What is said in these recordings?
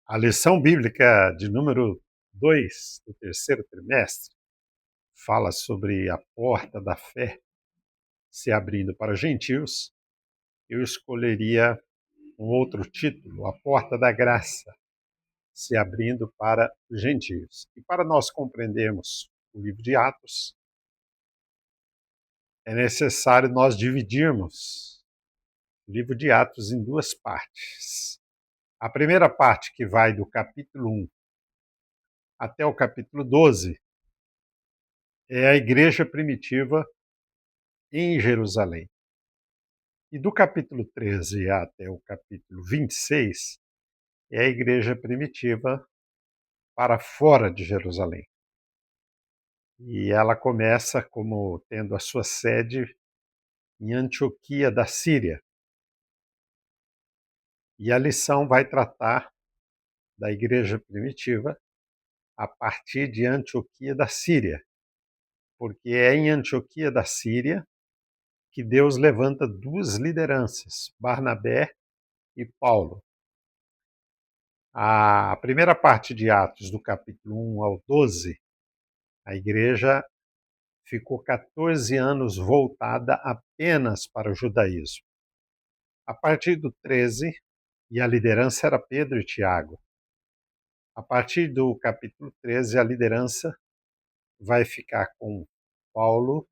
A lição bíblica de número 2 do terceiro trimestre fala sobre a porta da fé se abrindo para os gentios. Eu escolheria um outro título, a porta da graça se abrindo para os gentios. E para nós compreendermos o livro de Atos, é necessário nós dividirmos o livro de Atos em duas partes. A primeira parte, que vai do capítulo 1 até o capítulo 12, é a igreja primitiva em Jerusalém. E do capítulo 13 até o capítulo 26 é a igreja primitiva para fora de Jerusalém. E ela começa como tendo a sua sede em Antioquia da Síria. E a lição vai tratar da igreja primitiva a partir de Antioquia da Síria, porque é em Antioquia da Síria que Deus levanta duas lideranças, Barnabé e Paulo. A primeira parte de Atos, do capítulo 1 ao 12, a igreja ficou 14 anos voltada apenas para o judaísmo. A partir do 13, e a liderança era Pedro e Tiago. A partir do capítulo 13, a liderança vai ficar com Paulo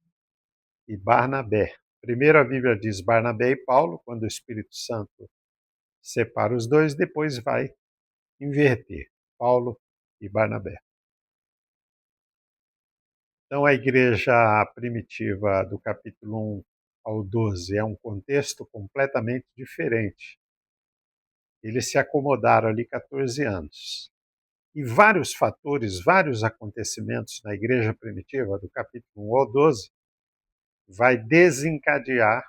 e Barnabé. Primeiro a Bíblia diz Barnabé e Paulo, quando o Espírito Santo separa os dois, depois vai inverter, Paulo e Barnabé. Então, a igreja primitiva do capítulo 1 ao 12 é um contexto completamente diferente. Eles se acomodaram ali 14 anos. E vários fatores, vários acontecimentos na igreja primitiva, do capítulo 1 ao 12, vai desencadear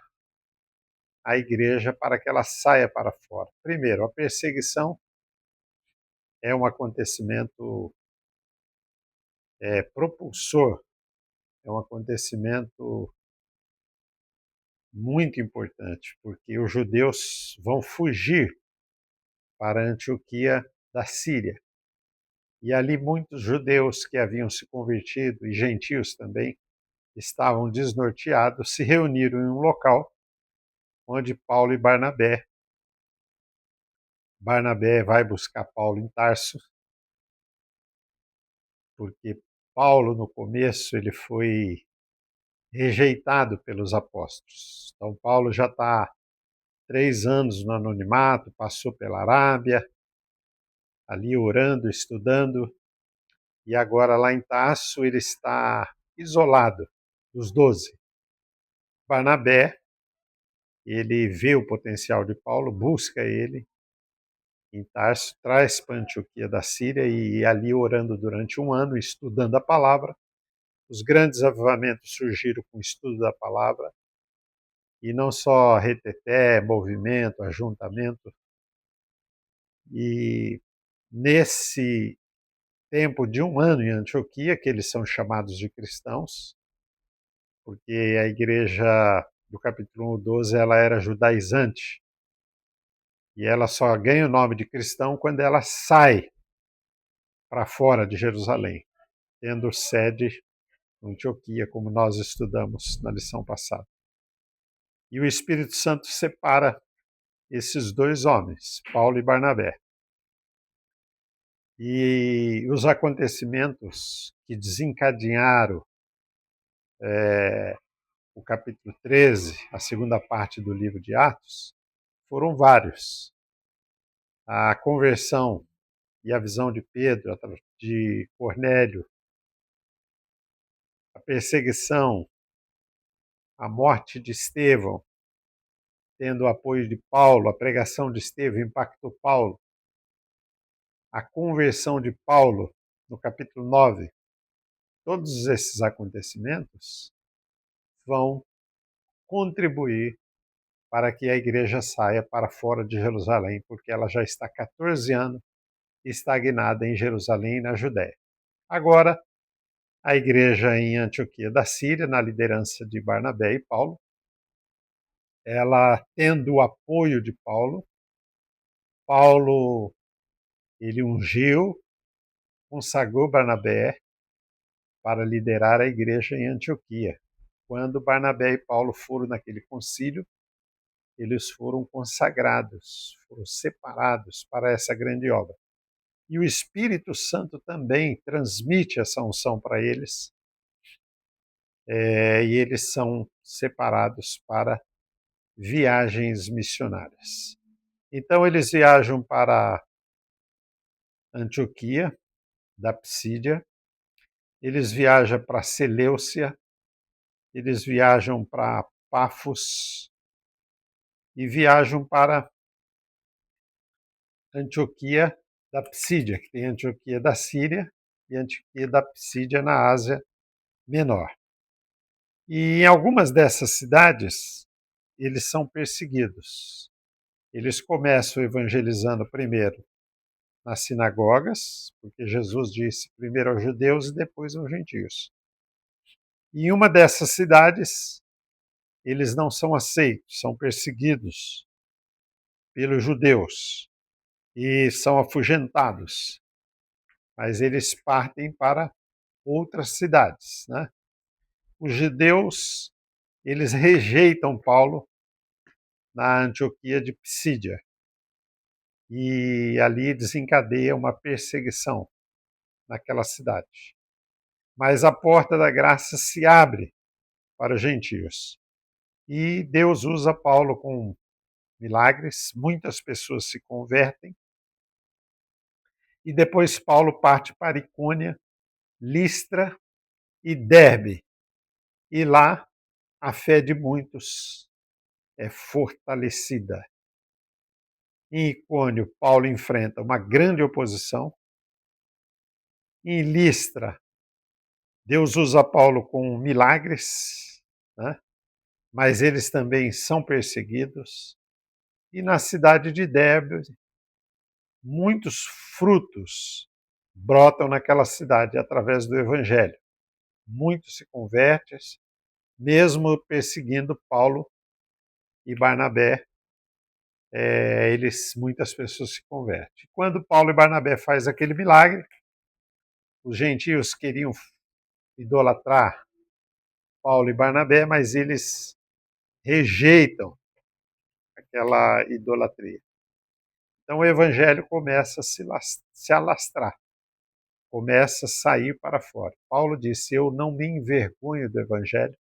a igreja para que ela saia para fora. Primeiro, a perseguição é um acontecimento propulsor, é um acontecimento muito importante, porque os judeus vão fugir para Antioquia da Síria. E ali muitos judeus que haviam se convertido, e gentios também, estavam desnorteados, se reuniram em um local onde Paulo e Barnabé vai buscar Paulo em Tarso, porque Paulo, no começo, ele foi rejeitado pelos apóstolos. Então, Paulo já está 3 anos no anonimato, passou pela Arábia, ali orando, estudando, e agora lá em Tarso ele está isolado dos 12. Barnabé, ele vê o potencial de Paulo, busca ele em Tarso, traz para Antioquia da Síria e ali orando durante 1 ano, estudando a palavra. Os grandes avivamentos surgiram com o estudo da palavra, e não só reteté, movimento, ajuntamento. E nesse tempo de 1 ano em Antioquia, que eles são chamados de cristãos, porque a igreja do capítulo 1 ao 12 ela era judaizante, e ela só ganha o nome de cristão quando ela sai para fora de Jerusalém, tendo sede em Antioquia, como nós estudamos na lição passada. E o Espírito Santo separa esses 2 homens, Paulo e Barnabé. E os acontecimentos que desencadearam o capítulo 13, a segunda parte do livro de Atos, foram vários. A conversão e a visão de Pedro, de Cornélio, a perseguição, a morte de Estevão, tendo o apoio de Paulo, a pregação de Estevão impactou Paulo, a conversão de Paulo, no capítulo 9. Todos esses acontecimentos vão contribuir para que a igreja saia para fora de Jerusalém, porque ela já está 14 anos estagnada em Jerusalém e na Judéia. Agora, a igreja em Antioquia da Síria, na liderança de Barnabé e Paulo, ela tendo o apoio de Paulo ele ungiu, consagrou Barnabé para liderar a igreja em Antioquia. Quando Barnabé e Paulo foram naquele concílio, eles foram consagrados, foram separados para essa grande obra. E o Espírito Santo também transmite essa unção para eles, e eles são separados para viagens missionárias. Então eles viajam para Antioquia, da Psídia, eles viajam para Seleucia, eles viajam para Pafos e viajam para Antioquia da Psídia, que tem Antioquia da Síria e Antioquia da Psídia na Ásia Menor. E em algumas dessas cidades, eles são perseguidos. Eles começam evangelizando primeiro nas sinagogas, porque Jesus disse primeiro aos judeus e depois aos gentios. E em uma dessas cidades, eles não são aceitos, são perseguidos pelos judeus e são afugentados. Mas eles partem para outras cidades, né? Os judeus, eles rejeitam Paulo na Antioquia de Psídia e ali desencadeia uma perseguição naquela cidade. Mas a porta da graça se abre para os gentios. E Deus usa Paulo com milagres, muitas pessoas se convertem. E depois Paulo parte para Icônia, Listra e Derbe. E lá a fé de muitos é fortalecida. Em Icônio, Paulo enfrenta uma grande oposição. Em Listra, Deus usa Paulo com milagres, né? Mas eles também são perseguidos. E na cidade de Derbe, muitos frutos brotam naquela cidade através do Evangelho. Muitos se convertem, mesmo perseguindo Paulo e Barnabé, muitas pessoas se convertem. Quando Paulo e Barnabé fazem aquele milagre, os gentios queriam idolatrar Paulo e Barnabé, mas eles rejeitam aquela idolatria. Então o evangelho começa a se alastrar, começa a sair para fora. Paulo disse: eu não me envergonho do evangelho,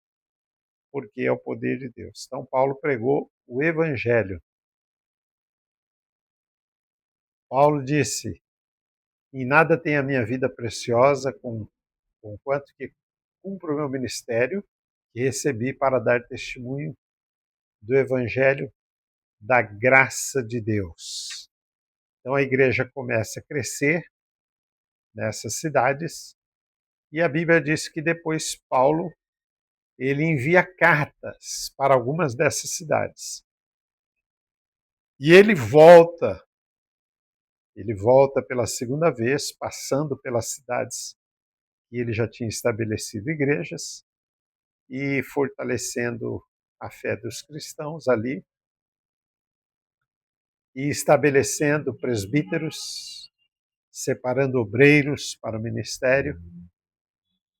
porque é o poder de Deus. Então Paulo pregou o evangelho. Paulo disse: em nada tem a minha vida preciosa, conquanto que cumpro o meu ministério, que recebi para dar testemunho do evangelho da graça de Deus. Então a igreja começa a crescer nessas cidades e a Bíblia diz que depois Paulo ele envia cartas para algumas dessas cidades. E ele volta pela segunda vez, passando pelas cidades que ele já tinha estabelecido igrejas e fortalecendo a fé dos cristãos ali e estabelecendo presbíteros, separando obreiros para o ministério,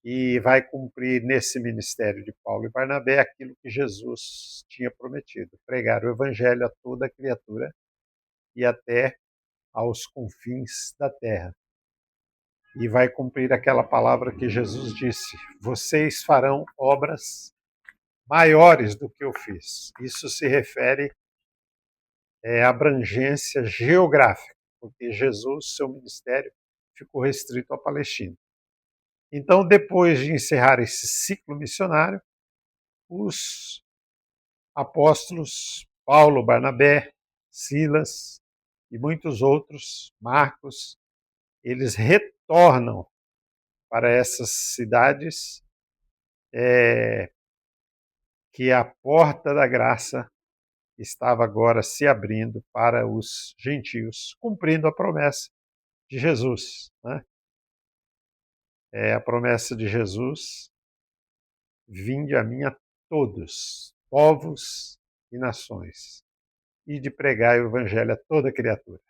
e vai cumprir nesse ministério de Paulo e Barnabé aquilo que Jesus tinha prometido: pregar o evangelho a toda criatura e até aos confins da terra. E vai cumprir aquela palavra que Jesus disse: vocês farão obras maiores do que eu fiz. Isso se refere à abrangência geográfica, porque Jesus, seu ministério, ficou restrito à Palestina. Então, depois de encerrar esse ciclo missionário, os apóstolos Paulo, Barnabé, Silas e muitos outros, Marcos, eles retornam para essas cidades que a porta da graça estava agora se abrindo para os gentios, cumprindo a promessa de Jesus, né? A promessa de Jesus: vinde a mim a todos, povos e nações, e de pregar o evangelho a toda criatura.